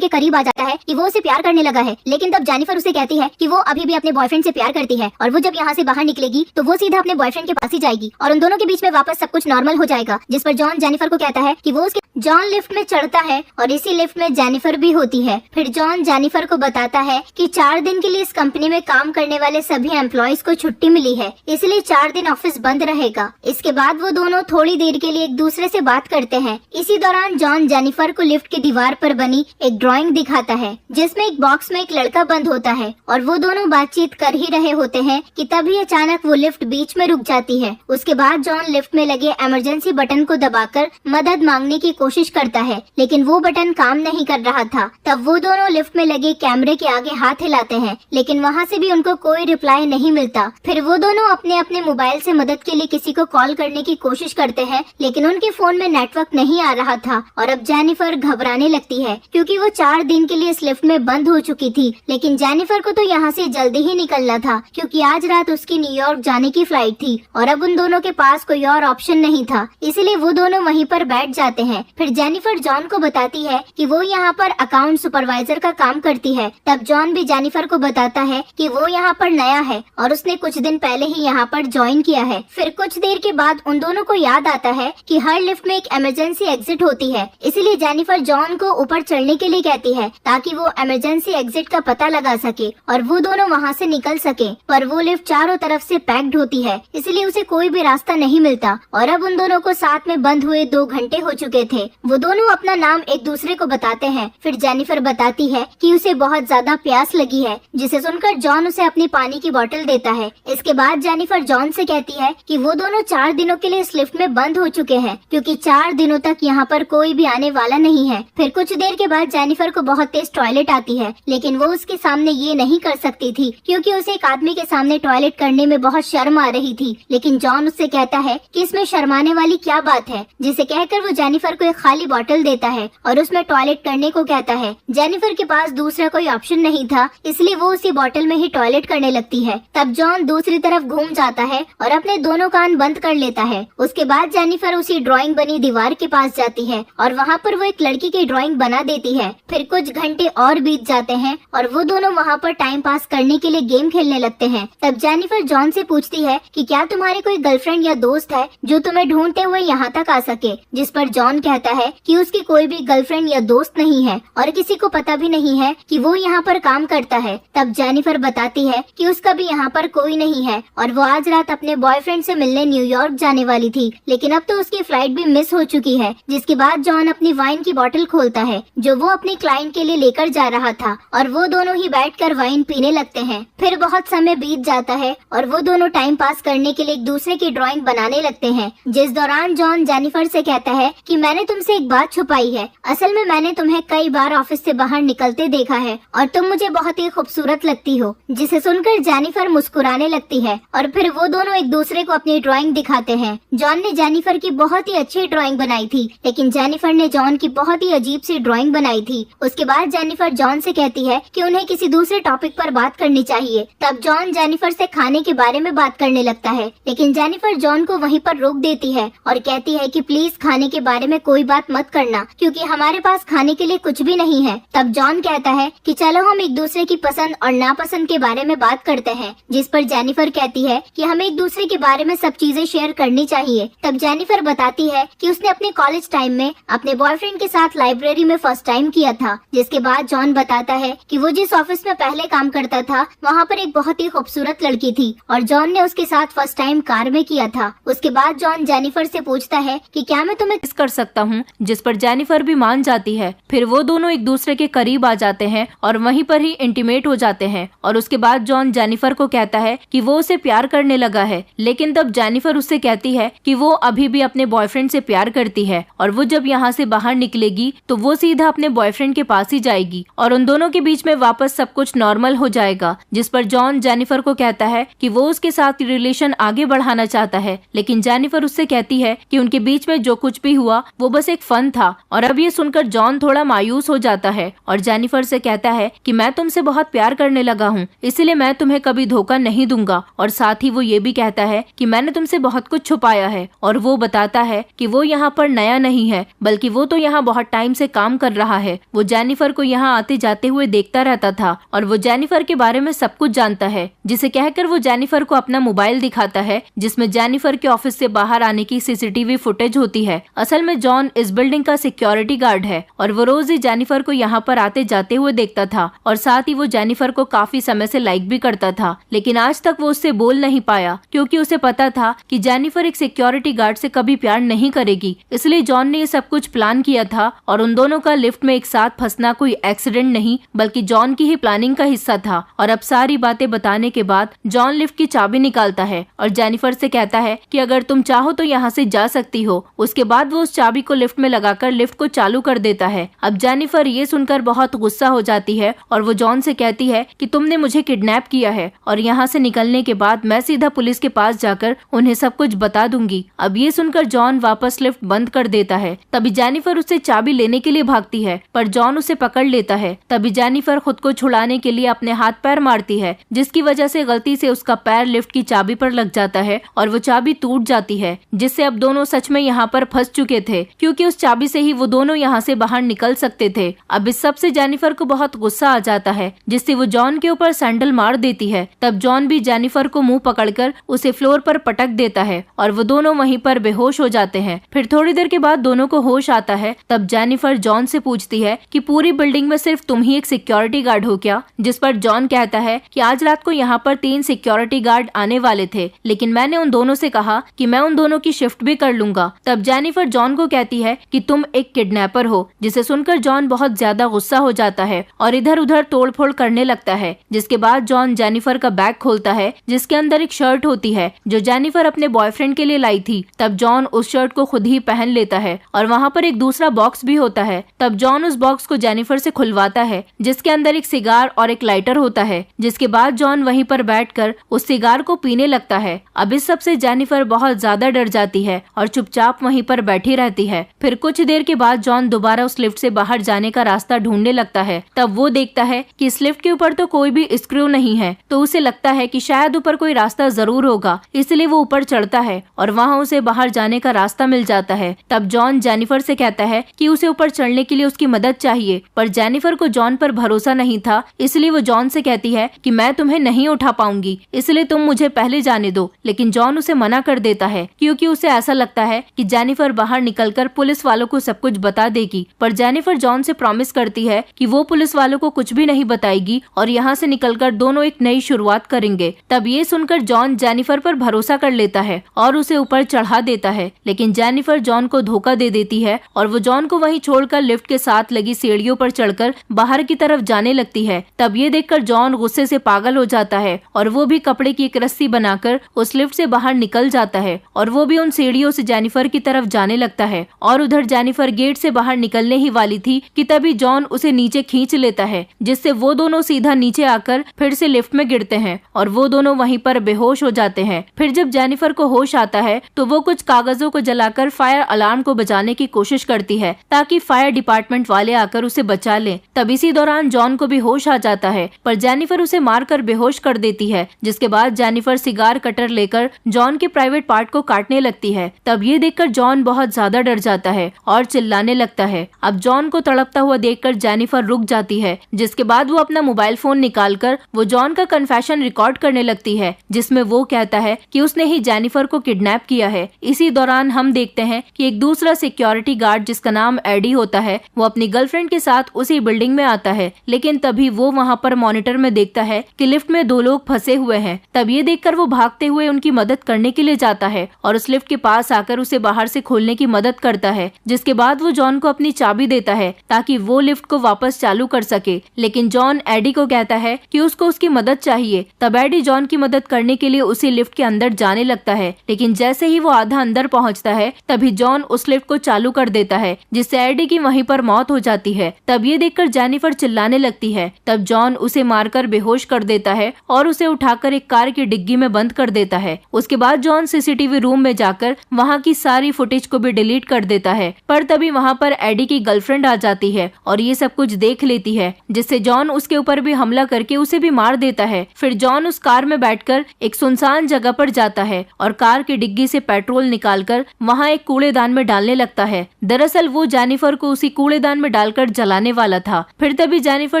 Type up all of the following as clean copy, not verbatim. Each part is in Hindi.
के करीब आ जाता है कि वो उसे प्यार करने लगा है। लेकिन तब जेनिफर उसे कहती है कि वो अभी भी अपने बॉयफ्रेंड से प्यार करती है और वो जब यहाँ से बाहर निकलेगी तो वो सीधा अपने बॉयफ्रेंड के पास ही जाएगी और उन दोनों के बीच में वापस सब कुछ नॉर्मल हो जाएगा। जिस पर जॉन जेनिफर को कहता है कि वो उसके जॉन लिफ्ट में चढ़ता है और इसी लिफ्ट में जेनिफर भी होती है। फिर जॉन जेनिफर को बताता है कि 4 दिन के लिए इस कंपनी में काम करने वाले सभी एम्प्लॉयज को छुट्टी मिली है, इसलिए 4 दिन ऑफिस बंद रहेगा। इसके बाद वो दोनों थोड़ी देर के लिए एक दूसरे से बात करते हैं। इसी दौरान जॉन जेनिफर को लिफ्ट की दीवार पर बनी एक ड्राइंग दिखाता है जिसमें एक बॉक्स में एक लड़का बंद होता है और वो दोनों बातचीत कर ही रहे होते हैं कि तभी अचानक वो लिफ्ट बीच में रुक जाती है। उसके बाद जॉन लिफ्ट में लगे इमरजेंसी बटन को दबाकर मदद मांगने की कोशिश करता है, लेकिन वो बटन काम नहीं कर रहा था। तब वो दोनों लिफ्ट में लगे कैमरे के आगे हाथ हिलाते हैं, लेकिन वहाँ से भी उनको कोई रिप्लाई नहीं मिलता। फिर वो दोनों अपने अपने मोबाइल से मदद के लिए किसी को कॉल करने की कोशिश करते हैं, लेकिन उनके फोन में नेटवर्क नहीं आ रहा था और अब जेनिफर घबराने लगती है क्योंकि वो 4 दिन के लिए इस लिफ्ट में बंद हो चुकी थी। लेकिन जेनिफर को तो यहाँ से जल्दी ही निकलना था क्योंकि आज रात उसकी न्यूयॉर्क जाने की फ्लाइट थी और अब उन दोनों के पास कोई और ऑप्शन नहीं था, इसलिए वो दोनों वहीं पर बैठ जाते हैं। फिर जेनिफर जॉन को बताती है कि वो यहाँ पर अकाउंट सुपरवाइजर का काम करती है। तब जॉन भी जेनिफर को बताता है कि वो यहाँ पर नया है और उसने कुछ दिन पहले ही यहाँ पर ज्वाइन किया है। फिर कुछ देर के बाद उन दोनों को याद आता है कि हर लिफ्ट में एक इमरजेंसी एग्जिट होती है, इसलिए जेनिफर जॉन को ऊपर चढ़ने के लिए कहती है ताकि वो इमरजेंसी एग्जिट का पता लगा सके और वो दोनों वहाँ से निकल सके। पर वो लिफ्ट चारों तरफ से पैक्ड होती है, इसलिए उसे कोई भी रास्ता नहीं मिलता और अब उन दोनों को साथ में बंद हुए 2 घंटे हो चुके थे। वो दोनों अपना नाम एक दूसरे को बताते हैं। फिर जेनिफर बताती है कि उसे बहुत ज्यादा प्यास लगी है, जिसे सुनकर जॉन उसे अपनी पानी की बोतल देता है। इसके बाद जेनिफर जॉन से कहती है कि वो दोनों 4 दिनों के लिए इस लिफ्ट में बंद हो चुके हैं क्योंकि 4 दिनों तक यहाँ पर कोई भी आने वाला नहीं है। फिर कुछ देर के बाद जेनिफर को बहुत तेज टॉयलेट आती है, लेकिन वो उसके सामने ये नहीं कर सकती थी क्योंकि उसे एक आदमी के सामने टॉयलेट करने में बहुत शर्म आ रही थी। लेकिन जॉन उससे कहता है कि इसमें शर्माने वाली क्या बात है, जिसे कहकर वो जेनिफर को एक खाली बोतल देता है और उसमें टॉयलेट करने को कहता है। जेनिफर के पास दूसरा कोई ऑप्शन नहीं था, इसलिए वो उसी बोतल में ही टॉयलेट करने लगती है। तब जॉन दूसरी तरफ घूम जाता है और अपने दोनों कान बंद कर लेता है। उसके बाद जेनिफर उसी ड्राइंग बनी दीवार के पास जाती है और वहाँ पर वो एक लड़की की ड्राइंग बना देती है। फिर कुछ घंटे और बीत जाते हैं और वो दोनों वहाँ पर टाइम पास करने के लिए गेम खेलने लगते हैं। तब जेनिफर जॉन से पूछती है कि क्या तुम्हारी कोई गर्लफ्रेंड या दोस्त है जो तुम्हें ढूंढते हुए यहाँ तक आ सके, जिस पर जॉन कहता है कि उसकी कोई भी गर्लफ्रेंड या दोस्त नहीं है और किसी को पता भी नहीं है कि वो यहाँ पर काम करता है। तब जेनिफर बताती है कि उसका भी यहाँ पर कोई नहीं है और वो आज रात अपने बॉयफ्रेंड से मिलने न्यूयॉर्क जाने वाली थी, लेकिन अब तो उसकी फ्लाइट भी मिस हो चुकी है। जिसके बाद जॉन अपनी वाइन की बोतल खोलता है जो वो अपने क्लाइंट के लिए लेकर जा रहा था और वो दोनों ही बैठकर वाइन पीने लगते हैं। फिर बहुत समय बीत जाता है और वो दोनों टाइम पास करने के लिए एक दूसरे की ड्राइंग बनाने लगते हैं। जिस दौरान जॉन जेनिफर से कहता है कि मैंने तुमसे एक बात छुपाई है, असल में मैंने तुम्हें कई बार ऑफिस से बाहर निकलते देखा है और तुम मुझे बहुत ही खूबसूरत लगती हो। जिसे सुनकर जेनिफर मुस्कुराने लगती है और फिर वो दोनों एक दूसरे को अपनी ड्राइंग दिखाते हैं। जॉन ने जेनिफर की बहुत ही अच्छी ड्राइंग बनाई थी, लेकिन जेनिफर ने जॉन की बहुत ही अजीब सी ड्राइंग बनाई थी। उसके बाद जेनिफर जॉन से कहती है कि उन्हें किसी दूसरे टॉपिक पर बात करनी चाहिए। तब जॉन जेनिफर से खाने के बारे में बात करने लगता है, लेकिन जेनिफर जॉन को वहीं पर रोक देती है और कहती है कि प्लीज खाने के बारे में कोई बात मत करना क्योंकि हमारे पास खाने के लिए कुछ भी नहीं है। तब जॉन कहता है कि चलो हम एक दूसरे की पसंद और नापसंद के बारे में बात करते हैं, जिस पर जेनिफर कहती है कि हमें एक दूसरे के बारे में सब चीजें शेयर करनी चाहिए। तब जेनिफर बताती है कि उसने अपने कॉलेज टाइम में अपने बॉयफ्रेंड के साथ लाइब्रेरी में फर्स्ट टाइम किया था। जिसके बाद जॉन बताता है कि वो जिस ऑफिस में पहले काम करता था वहाँ पर एक बहुत ही खूबसूरत लड़की थी और जॉन ने उसके साथ फर्स्ट टाइम कार में किया था। उसके बाद जॉन जेनिफर से पूछता है कि क्या मैं तुम्हें किस कर सकता हूँ, जिस पर जेनिफर भी मान जाती है। फिर वो दोनों एक दूसरे के करीब आ जाते हैं और वहीं पर ही इंटीमेट हो जाते हैं और उसके बाद जॉन जेनिफर को कहता है कि वो उसे प्यार करने लगा है, लेकिन तब जेनिफर उससे कहती है कि वो अभी भी अपने बॉयफ्रेंड से प्यार करती है और वो जब यहाँ से बाहर निकलेगी तो वो सीधा अपने बॉयफ्रेंड के पास ही जाएगी और उन दोनों के बीच में वापस सब कुछ नॉर्मल हो जाएगा। जिस पर जॉन जेनिफर को कहता है कि वो उसके साथ रिलेशन आगे बढ़ाना चाहता है, लेकिन जेनिफर उससे कहती है कि उनके बीच में जो कुछ भी हुआ वो बस एक फन था। और अब ये सुनकर जॉन थोड़ा मायूस हो जाता है और जेनिफर से कहता है कि मैं तुमसे बहुत प्यार करने लगा हूँ, इसलिए मैं तुम्हें कभी धोखा नहीं दूंगा। और साथ ही वो ये भी कहता है कि मैंने तुमसे बहुत कुछ छुपाया है और वो बताता है कि वो यहाँ पर नया नहीं है बल्कि वो तो यहाँ बहुत टाइम से काम कर रहा है। वो वो जेनिफर को यहाँ आते जाते हुए देखता रहता था और वो जेनिफर के बारे में सब कुछ जानता है, जिसे कहकर वो जेनिफर को अपना मोबाइल दिखाता है जिसमें जेनिफर के ऑफिस से बाहर आने की सीसीटीवी फुटेज होती है। असल में जॉन इस बिल्डिंग का सिक्योरिटी गार्ड है और वो रोज ही जेनिफर को यहाँ पर आते जाते हुए देखता था और साथ ही वो जेनिफर को काफी समय से लाइक भी करता था, लेकिन आज तक वो उससे बोल नहीं पाया क्योंकि उसे पता था कि जेनिफर एक सिक्योरिटी गार्ड से कभी प्यार नहीं करेगी। इसलिए जॉन ने ये सब कुछ प्लान किया था और उन दोनों का लिफ्ट में एक साथ फंसना कोई एक्सीडेंट नहीं बल्कि जॉन की ही प्लानिंग का हिस्सा था। और अब सारी बातें बताने के बाद जॉन लिफ्ट की चाबी निकालता है और जेनिफर से कहता है कि अगर तुम चाहो तो यहाँ से जा सकती हो। उसके बाद वो उस चाबी को लिफ्ट में लगाकर लिफ्ट को चालू कर देता है। अब जेनिफर ये सुनकर बहुत गुस्सा हो जाती है और वो जॉन से कहती है कि तुमने मुझे किडनैप किया है और यहाँ से निकलने के बाद मैं सीधा पुलिस के पास जाकर उन्हें सब कुछ बता दूंगी। अब ये सुनकर जॉन वापस लिफ्ट बंद कर देता है। तभी जेनिफर उससे चाबी लेने के लिए भागती है पर जॉन उसे पकड़ लेता है। तभी जेनिफर खुद को छुड़ाने के लिए अपने हाथ पैर मारती है जिसकी वजह से गलती से उसका पैर लिफ्ट की चाबी पर लग जाता है और वो चाबी टूट जाती है, जिससे अब दोनों सच में यहाँ पर फंस चुके थे क्योंकि उस चाबी से ही वो दोनों यहाँ से बाहर निकल सकते थे। अब इस सब से जेनिफर को बहुत गुस्सा आ जाता है जिससे वो जॉन के ऊपर सैंडल मार देती है। तब जॉन भी जेनिफर को मुंह पकड़कर उसे फ्लोर पर पटक देता है और वो दोनों वहीं पर बेहोश हो जाते हैं। फिर थोड़ी देर के बाद दोनों को होश आता है। तब जेनिफर जॉन से पूछती है कि पूरी बिल्डिंग में सिर्फ तुम ही एक सिक्योरिटी गार्ड हो क्या? जिस पर जॉन कहता है कि आज रात को यहाँ पर 3 सिक्योरिटी गार्ड आने वाले थे, लेकिन मैंने उन दोनों से कहा कि मैं उन दोनों की शिफ्ट भी कर लूंगा। तब जेनिफर जॉन को कहती है कि तुम एक किडनैपर हो, जिसे सुनकर जॉन बहुत ज्यादा गुस्सा हो जाता है और इधर उधर तोड़फोड़ करने लगता है। जिसके बाद जॉन जेनिफर का बैग खोलता है जिसके अंदर एक शर्ट होती है जो जेनिफर अपने बॉयफ्रेंड के लिए लाई थी। तब जॉन उस शर्ट को खुद ही पहन लेता है और वहाँ पर एक दूसरा बॉक्स भी होता है। तब जॉन उस बॉक्स को जेनिफर से खुलवाता है जिसके अंदर एक सिगार और एक लाइटर होता है। जिसके बाद जॉन वहीं पर बैठकर उस सिगार को पीने लगता है। अब इस सब से जेनिफर बहुत ज्यादा डर जाती है और चुपचाप वहीं पर बैठी रहती है। फिर कुछ देर के बाद जॉन दोबारा उस लिफ्ट से बाहर जाने का रास्ता ढूंढने लगता है। तब वो देखता है कि इस लिफ्ट के ऊपर तो कोई भी स्क्रू नहीं है, तो उसे लगता है कि शायद ऊपर कोई रास्ता जरूर होगा, इसलिए वो ऊपर चढ़ता है और वहाँ उसे बाहर जाने का रास्ता मिल जाता है। तब जॉन जेनिफर से कहता है कि उसे ऊपर चढ़ने के लिए उसकी मदद चाहिए, पर जेनिफर को जॉन पर भरोसा नहीं था, इसलिए वो जॉन से कहती है कि मैं तुम्हें नहीं उठा पाऊंगी, इसलिए तुम मुझे पहले जाने दो। लेकिन जॉन उसे मना कर देता है क्योंकि उसे ऐसा लगता है कि जेनिफर बाहर निकलकर पुलिस वालों को सब कुछ बता देगी। पर जेनिफर जॉन से प्रॉमिस करती है कि वो पुलिस वालों को कुछ भी नहीं बताएगी और यहाँ से निकलकर दोनों एक नई शुरुआत करेंगे। तब ये सुनकर जॉन जेनिफर पर भरोसा कर लेता है और उसे ऊपर चढ़ा देता है, लेकिन जेनिफर जॉन को धोखा दे देती है और वो जॉन को वहीं छोड़कर लिफ्ट के साथ लगी सीढ़ियों पर चढ़कर बाहर की तरफ जाने लगती है। तब ये देखकर जॉन गुस्से से पागल हो जाता है और वो भी कपड़े की एक रस्सी बनाकर उस लिफ्ट से बाहर निकल जाता है और वो भी उन सीढ़ियों से जेनिफर की तरफ जाने लगता है। और उधर जेनिफर गेट से बाहर निकलने ही वाली थी कि तभी जॉन उसे नीचे खींच लेता है, जिससे वो दोनों सीधा नीचे आकर फिर से लिफ्ट में गिरते हैं और वो दोनों वहीं पर बेहोश हो जाते हैं। फिर जब जेनिफर को होश आता है तो वो कुछ कागजों को जलाकर फायर अलार्म को बचाने की कोशिश करती है ताकि फायर डिपार्टमेंट वाले आकर उसे बचा लें। तब इसी दौरान जॉन को भी होश आ जाता है, पर जेनिफर उसे मारकर बेहोश कर देती है। जिसके बाद जेनिफर सिगार कटर लेकर जॉन के प्राइवेट पार्ट को काटने लगती है। तब ये देखकर जॉन बहुत ज्यादा डर जाता है और चिल्लाने लगता है। अब जॉन को तड़पता हुआ देखकर जेनिफर रुक जाती है, जिसके बाद वो अपना मोबाइल फोन निकालकर वो जॉन का कन्फेशन रिकॉर्ड करने लगती है, जिसमें वो कहता है कि उसने ही जेनिफर को किडनैप किया है। इसी दौरान हम देखते हैं कि एक दूसरा सिक्योरिटी गार्ड जिसका नाम एडी होता है वो अपनी गर्लफ्रेंड के साथ उसी बिल्डिंग में आता है, लेकिन तभी वो वहाँ पर मॉनिटर में देखता है कि लिफ्ट में 2 लोग फंसे हुए हैं। तब ये देखकर वो भागते हुए उनकी मदद करने के लिए जाता है और उस लिफ्ट के पास आकर उसे बाहर से खोलने की मदद करता है। जिसके बाद वो जॉन को अपनी चाबी देता है ताकि वो लिफ्ट को वापस चालू कर सके, लेकिन जॉन एडी को कहता है कि उसको उसकी मदद चाहिए। तब एडी जॉन की मदद करने के लिए उसी लिफ्ट के अंदर जाने लगता है, लेकिन जैसे ही वो आधा अंदर पहुंचता है तभी जॉन उस लिफ्ट को चालू कर देता है, जिससे एडी की वहीं पर मौत हो जाती है। तब ये देखकर जेनिफर चिल्लाने लगती है। तब जॉन उसे मारकर बेहोश कर देता है और उसे उठाकर एक कार की डिग्गी में बंद कर देता है। उसके बाद जॉन सीसीटीवी रूम में जाकर वहाँ की सारी फुटेज को भी डिलीट कर देता है, पर तभी वहाँ पर एडी की गर्लफ्रेंड आ जाती है और ये सब कुछ देख लेती है, जिससे जॉन उसके ऊपर भी हमला करके उसे भी मार देता है। फिर जॉन उस कार में बैठकर एक सुनसान जगह पर जाता है और कार की डिग्गी से पेट्रोल निकालकर वहाँ एक कूड़ेदान में डालने लगता है। दरअसल वो जेनिफर को उसी कूड़ेदान में डालकर जलाने वाला था। फिर तभी जेनिफर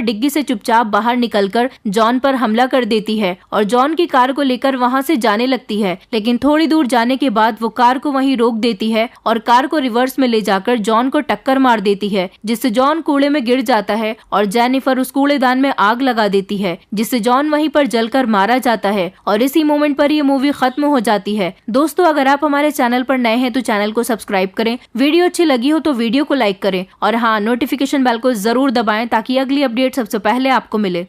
डिग्गी से चुपचाप बाहर निकलकर जॉन पर हमला कर देती है और जॉन की कार को लेकर वहाँ से जाने लगती है। लेकिन थोड़ी दूर जाने के बाद वो कार को वहीं रोक देती है और कार को रिवर्स में ले जाकर जॉन को टक्कर मार देती है, जिससे जॉन कूड़े में गिर जाता है और जेनिफर उस कूड़ेदान में आग लगा देती है, जिससे जॉन वहीं पर जलकर मारा जाता है। और इसी मोमेंट पर ये मूवी खत्म हो जाती है। दोस्तों, अगर आप हमारे चैनल पर नए हैं तो चैनल को सब्सक्राइब करें, वीडियो अच्छी लगी हो तो वीडियो को लाइक करें और हाँ, नोटिफिकेशन बेल को जरूर दबाएं ताकि अगली अपडेट सबसे पहले आपको मिले।